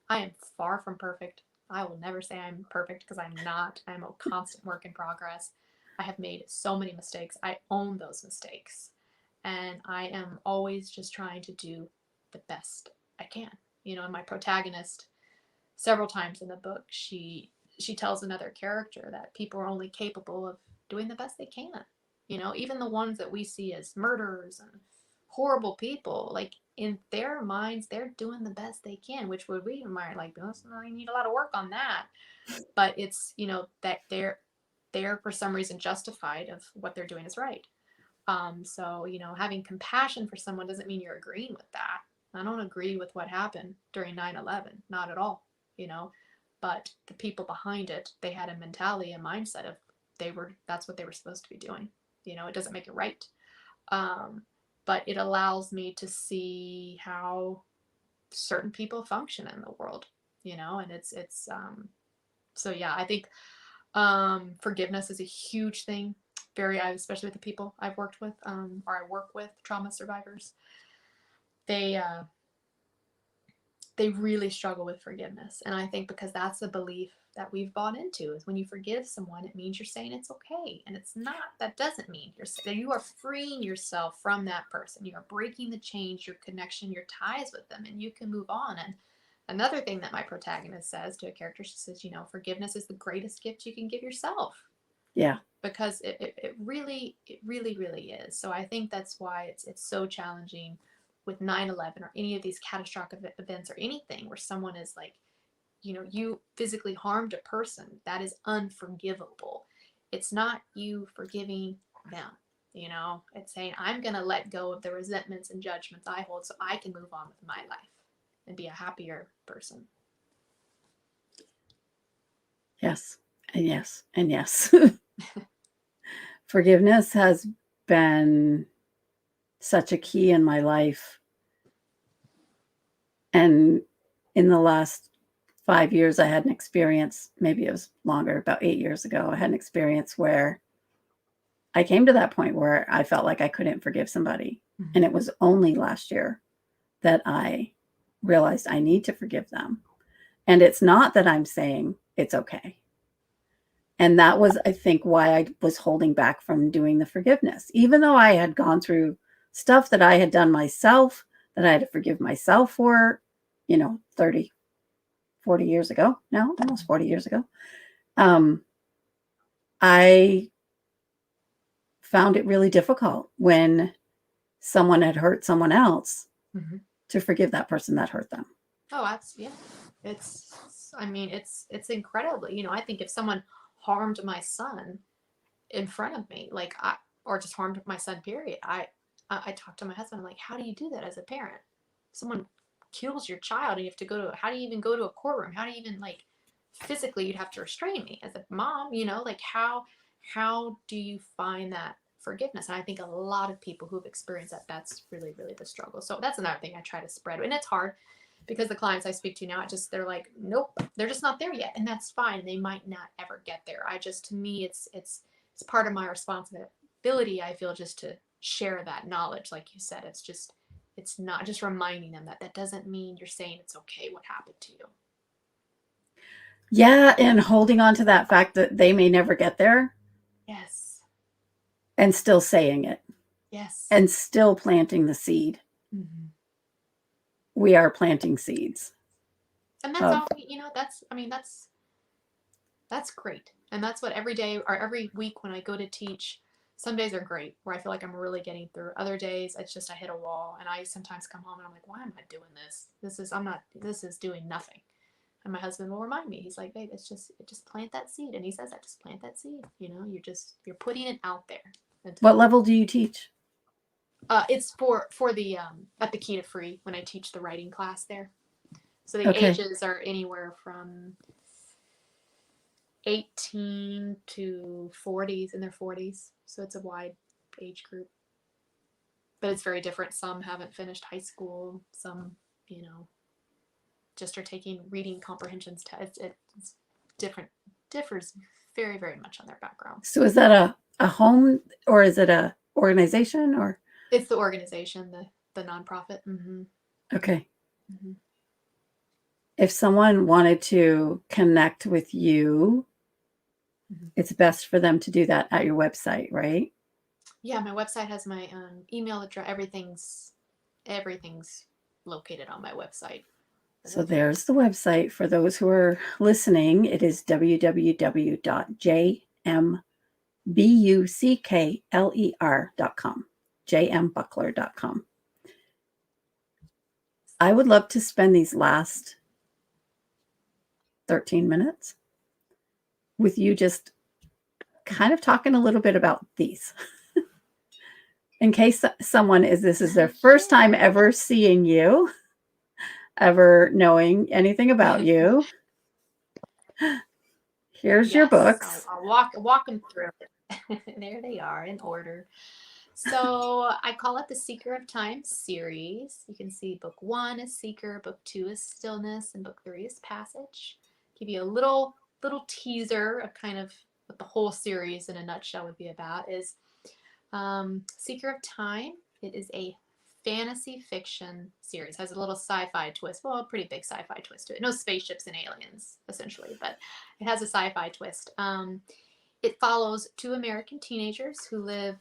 I am far from perfect. I will never say I'm perfect because I'm not. I'm a constant work in progress. I have made so many mistakes. I own those mistakes, and I am always just trying to do the best I can. You know, and my protagonist, several times in the book, she tells another character that people are only capable of doing the best they can. You know, even the ones that we see as murderers and horrible people, like in their minds, they're doing the best they can, which would we might like, oh, you need a lot of work on that. But it's, you know, that they're for some reason justified of what they're doing is right. So, you know, having compassion for someone doesn't mean you're agreeing with that. I don't agree with what happened during 9/11, not at all, you know, but the people behind it, they had a mentality, a mindset of that's what they were supposed to be doing. You know, it doesn't make it right. Um, but it allows me to see how certain people function in the world, you know, and so yeah, I think forgiveness is a huge thing. Especially with the people I've worked with, or I work with, trauma survivors. They they really struggle with forgiveness, and I think because that's the belief that we've bought into is when you forgive someone, it means you're saying it's okay, and it's not. That doesn't mean you are freeing yourself from that person. You are breaking the chains, your connection, your ties with them, and you can move on. And another thing that my protagonist says to a character, she says, you know, forgiveness is the greatest gift you can give yourself. Yeah. Because it really is. So I think that's why it's so challenging with 9/11 or any of these catastrophic events or anything where someone is like, you know, you physically harmed a person. That is unforgivable. It's not you forgiving them. You know, it's saying, I'm going to let go of the resentments and judgments I hold so I can move on with my life and be a happier person. Yes. And yes. And yes. Forgiveness has been such a key in my life. And in the last 5 years, I had an experience, maybe it was longer, about 8 years ago, I had an experience where I came to that point where I felt like I couldn't forgive somebody. Mm-hmm. And it was only last year that I realized I need to forgive them. And it's not that I'm saying it's okay. And that was, I think, why I was holding back from doing the forgiveness. Even though I had gone through stuff that I had done myself, that I had to forgive myself for, you know, 30, 40 years ago now, almost 40 years ago. I found it really difficult when someone had hurt someone else Mm-hmm. to forgive that person that hurt them. Oh, that's, yeah. I mean, it's incredibly, you know, I think if someone harmed my son in front of me, like or just harmed my son, period, I talked to my husband, I'm like, how do you do that as a parent? Someone kills your child and you have to how do you even go to a courtroom? How do you even, like, physically, you'd have to restrain me as a mom, you know, like how do you find that forgiveness. And I think a lot of people who've experienced that, that's really, really the struggle. So that's another thing I try to spread. And it's hard because the clients I speak to now, they're like, nope, they're just not there yet. And that's fine. They might not ever get there. To me, it's part of my responsibility, I feel, just to share that knowledge. Like you said, it's not just reminding them that doesn't mean you're saying it's okay what happened to you. Yeah, and holding on to that fact that they may never get there. Yes. And still saying it. Yes. And still planting the seed. Mm-hmm. We are planting seeds. And that's all, that's great. And that's what every day or every week when I go to teach, some days are great where I feel like I'm really getting through. Other days, it's just I hit a wall, and I sometimes come home and I'm like, why am I doing this? This is doing nothing. And my husband will remind me. He's like, babe, just plant that seed. And he says that, just plant that seed. You're putting it out there. What level do you teach? It's for the at the Key to Free when I teach the writing class there. So the ages are anywhere from 18 to 40s, in their 40s. So it's a wide age group. But it's very different. Some haven't finished high school. Some, just are taking reading comprehensions tests. It's different, differs very, very much on their background. So is that a home, or is it a organization, or? It's the organization, the nonprofit. Mm-hmm. Okay. Mm-hmm. If someone wanted to connect with you, mm-hmm. It's best for them to do that at your website, right? Yeah, my website has my email address. Everything's located on my website. So there's the website for those who are listening. It is www.jmbuckler.com. jmbuckler.com. I would love to spend these last 13 minutes with you just kind of talking a little bit about these. In case this is their first time ever seeing you, ever knowing anything about you. Here's your books. I'll walk them through it. There they are in order. So I call it the Seeker of Time series. You can see book 1 is Seeker, book 2 is Stillness, and book 3 is Passage. Give you a little teaser of kind of what the whole series in a nutshell would be about. Is Seeker of Time. It is a fantasy fiction series. Has a little sci-fi twist. Well, a pretty big sci-fi twist to it. No spaceships and aliens, essentially, but it has a sci-fi twist. It follows 2 American teenagers who live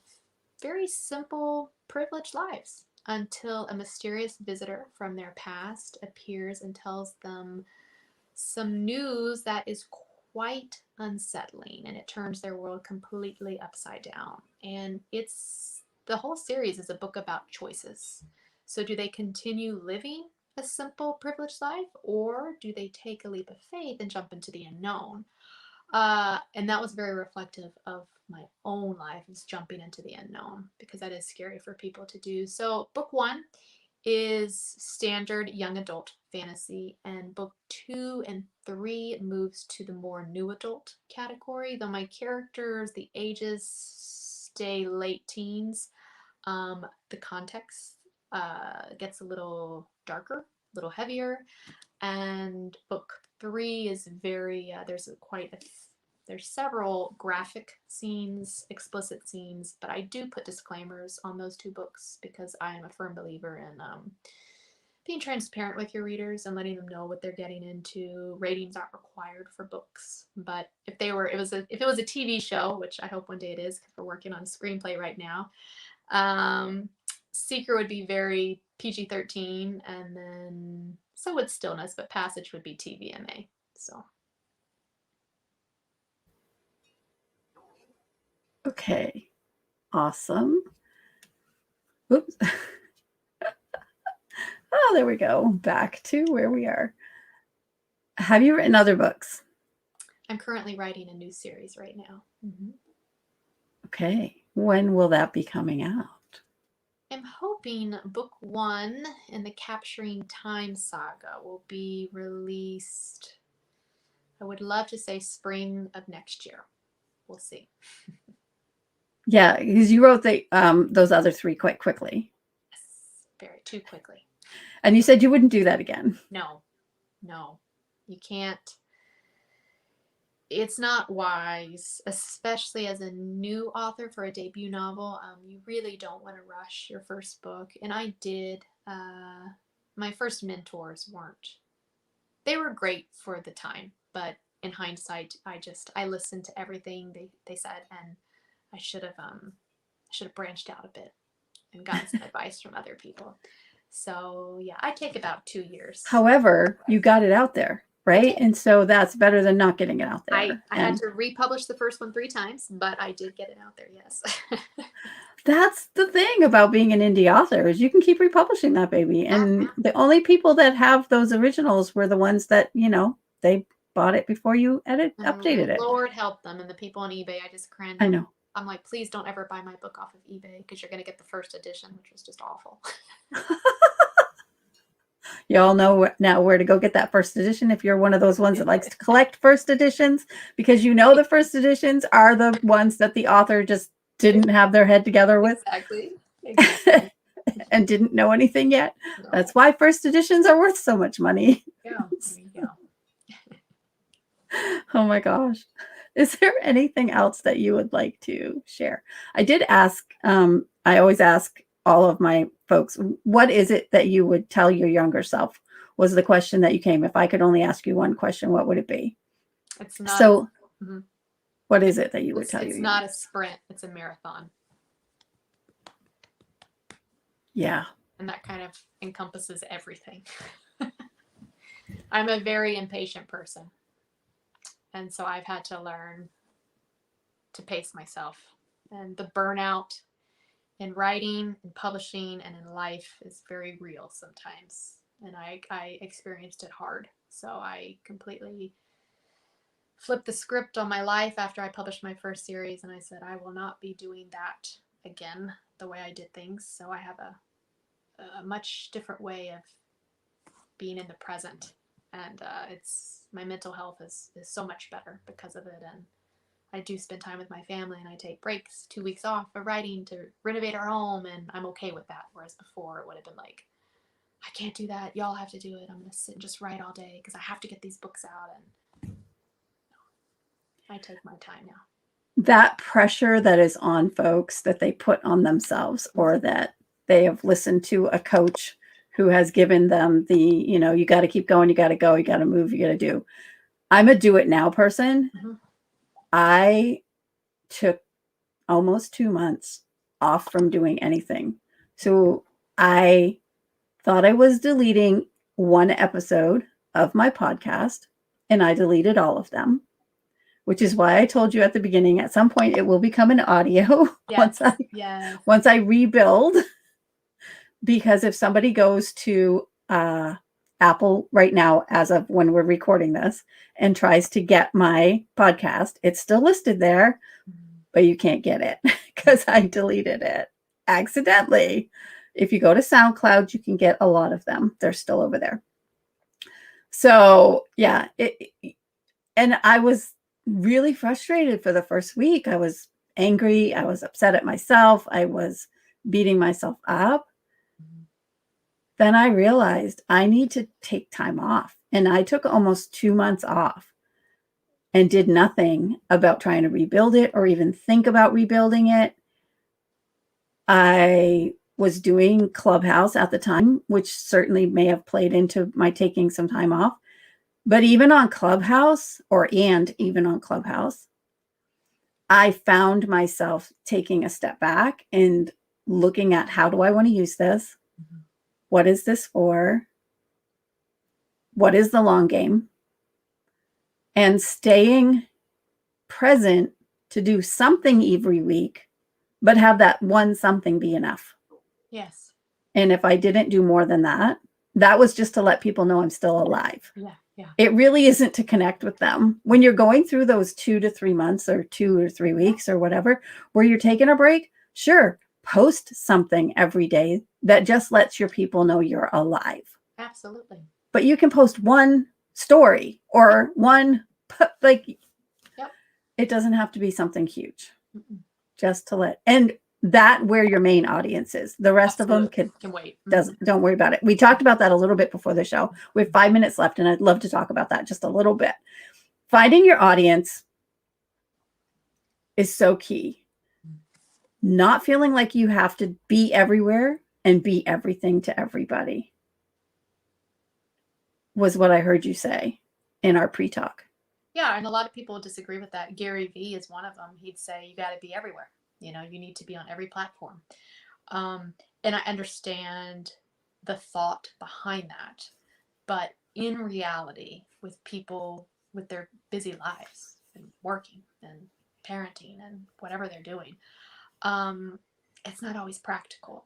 very simple, privileged lives until a mysterious visitor from their past appears and tells them some news that is quite unsettling, and it turns their world completely upside down. And the whole series is a book about choices. So do they continue living a simple, privileged life, or do they take a leap of faith and jump into the unknown? And that was very reflective of my own life, is jumping into the unknown, because that is scary for people to do. So book 1 is standard young adult fantasy, and book 2 and 3 moves to the more new adult category, though my characters, the ages stay late teens. The context gets a little darker, a little heavier, and book 3 is very there's several graphic scenes, explicit scenes, but I do put disclaimers on those 2 books because I am a firm believer in being transparent with your readers and letting them know what they're getting into. Ratings aren't required for books, but if it was a TV show, which I hope one day it is, because we're working on a screenplay right now, Seeker would be very PG-13, and then so would Stillness, but Passage would be TVMA. So. Okay. Awesome. Oops. Oh, there we go. Back to where we are. Have you written other books? I'm currently writing a new series right now. Mm-hmm. Okay. When will that be coming out? I'm hoping book 1 in the Capturing Time saga will be released, I would love to say spring of next year. We'll see. Yeah, because you wrote those other 3 quite quickly. Yes, very too quickly. And you said you wouldn't do that again. No, you can't. It's not wise, especially as a new author for a debut novel. You really don't want to rush your first book. And I did. My first mentors weren't. They were great for the time, but in hindsight, I listened to everything they said, and I should have branched out a bit and gotten some advice from other people. So yeah, I take about 2 years. However, you got it out there, right? And so that's better than not getting it out there. I had to republish the first one 3 times, but I did get it out there, yes. That's the thing about being an indie author is you can keep republishing that baby. And the only people that have those originals were the ones that, they bought it before you updated it. Lord help them. And the people on eBay, I just cringe. I know. I'm like, please don't ever buy my book off of eBay because you're going to get the first edition, which was just awful. Y'all know now where to go get that first edition if you're one of those ones that likes to collect first editions, because the first editions are the ones that the author just didn't have their head together with. Exactly. And didn't know anything yet. No. That's why first editions are worth so much money. Yeah, there you go. Oh my gosh. Is there anything else that you would like to share? I did ask, I always ask all of my folks, what is it that you would tell your younger self? Was the question that you came. If I could only ask you one question, what would it be? It's not. So, what is it that you would tell you? It's not a sprint, it's a marathon. Yeah. And that kind of encompasses everything. I'm a very impatient person. And so I've had to learn to pace myself. And the burnout in writing and publishing and in life is very real sometimes. And I experienced it hard. So I completely flipped the script on my life after I published my first series. And I said, I will not be doing that again the way I did things. So I have a much different way of being in the present. And my mental health is so much better because of it. And I do spend time with my family, and I take breaks, 2 weeks off of writing to renovate our home, and I'm okay with that. Whereas before it would have been like, I can't do that. Y'all have to do it. I'm going to sit and just write all day because I have to get these books out. And I take my time now. That pressure that is on folks that they put on themselves, or that they have listened to a coach who has given them the, you got to keep going, you got to go, you got to move, you got to do. I'm a do it now person. Mm-hmm. I took almost 2 months off from doing anything. So I thought I was deleting one episode of my podcast, and I deleted all of them, which is why I told you at the beginning, at some point it will become an audio. Yes. Once I rebuild. Because if somebody goes to Apple right now, as of when we're recording this, and tries to get my podcast, it's still listed there, but you can't get it because I deleted it accidentally. If you go to SoundCloud, you can get a lot of them. They're still over there. So yeah, and I was really frustrated for the first week. I was angry. I was upset at myself. I was beating myself up. Then I realized I need to take time off. And I took almost 2 months off and did nothing about trying to rebuild it or even think about rebuilding it. I was doing Clubhouse at the time, which certainly may have played into my taking some time off. But even on Clubhouse, I found myself taking a step back and looking at, how do I want to use this? What is this for? What is the long game? And staying present to do something every week, but have that one something be enough. Yes. And if I didn't do more than that, that was just to let people know I'm still alive. Yeah. It really isn't to connect with them. When you're going through those 2 to 3 months or 2 or 3 weeks or whatever, where you're taking a break, sure, post something every day that just lets your people know you're alive. Absolutely. But you can post one story or one, Yep. It doesn't have to be something huge. Mm-mm. just to let, and that where your main audience is. The rest of them Can wait. Don't worry about it. We talked about that a little bit before the show. We have 5 minutes left, and I'd love to talk about that just a little bit. Finding your audience is so key. Not feeling like you have to be everywhere and be everything to everybody was what I heard you say in our pre-talk. Yeah, and a lot of people disagree with that. Gary Vee is one of them. He'd say you got to be everywhere. You need to be on every platform. And I understand the thought behind that. But in reality, with people with their busy lives and working and parenting and whatever they're doing, it's not always practical.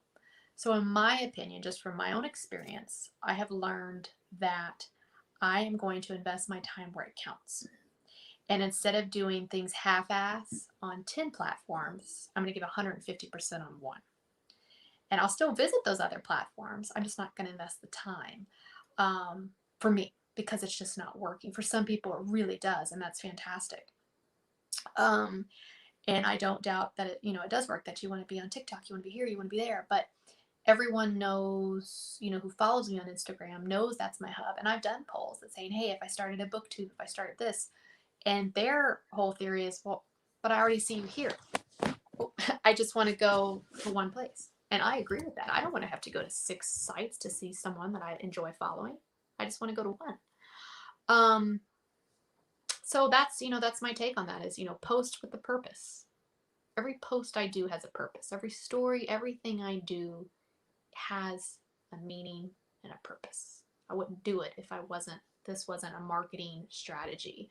So in my opinion, just from my own experience, I have learned that I am going to invest my time where it counts. And instead of doing things half-ass on 10 platforms, I'm going to give 150% on one. And I'll still visit those other platforms. I'm just not going to invest the time for me, because it's just not working. For some people, it really does, and that's fantastic. And I don't doubt that it does work, that you want to be on TikTok, you want to be here, you want to be there. But everyone knows, who follows me on Instagram knows that's my hub. And I've done polls that saying, hey, if I started a booktube, if I started this, and their whole theory is, well, but I already see you here. I just want to go to one place. And I agree with that. I don't want to have to go to 6 sites to see someone that I enjoy following. I just want to go to one. So that's my take on that is, post with a purpose. Every post I do has a purpose. Every story, everything I do has a meaning and a purpose. I wouldn't do it if this wasn't a marketing strategy.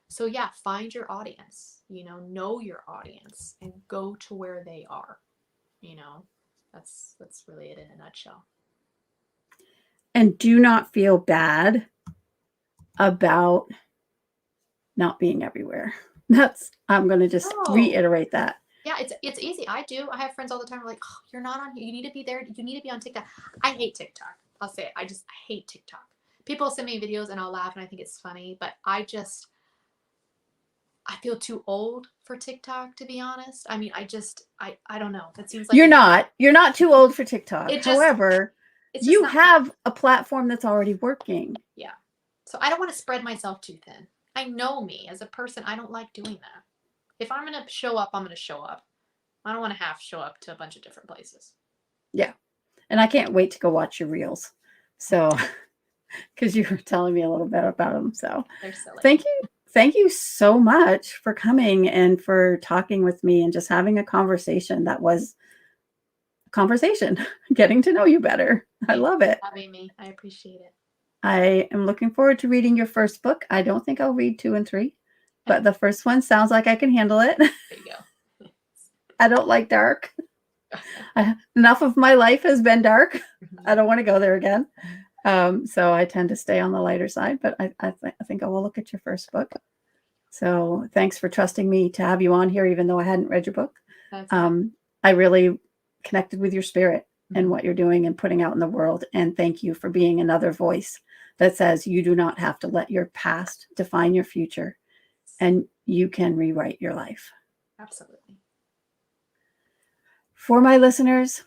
So yeah, find your audience, know your audience and go to where they are. That's really it in a nutshell. And do not feel bad about not being everywhere. I'm going to just reiterate that. Yeah, it's easy. I have friends all the time who are like, oh, you're not on here. You need to be there. You need to be on TikTok. I hate TikTok. I'll say it. I hate TikTok. People send me videos and I'll laugh and I think it's funny, but I feel too old for TikTok, to be honest. I mean, I don't know. That seems like you're not too old for TikTok. However, you have a platform that's already working. Yeah. So I don't want to spread myself too thin. I know me as a person. I don't like doing that. If I'm going to show up, I'm going to show up. I don't want to show up to a bunch of different places. Yeah. And I can't wait to go watch your reels. So, because you were telling me a little bit about them. So they're silly. Thank you. Thank you so much for coming and for talking with me and just having a conversation that was a conversation, getting to know you better. I love it. Having me. I appreciate it. I am looking forward to reading your first book. I don't think I'll read 2 and 3, but the first one sounds like I can handle it. There you go. I don't like dark. Enough of my life has been dark. I don't want to go there again. So I tend to stay on the lighter side, but I think I will look at your first book. So thanks for trusting me to have you on here, even though I hadn't read your book. I really connected with your spirit and what you're doing and putting out in the world. And thank you for being another voice that says you do not have to let your past define your future, and you can rewrite your life. Absolutely. For my listeners,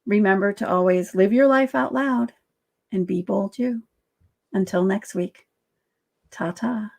remember to always live your life out loud and be bold you. Until next week, ta-ta.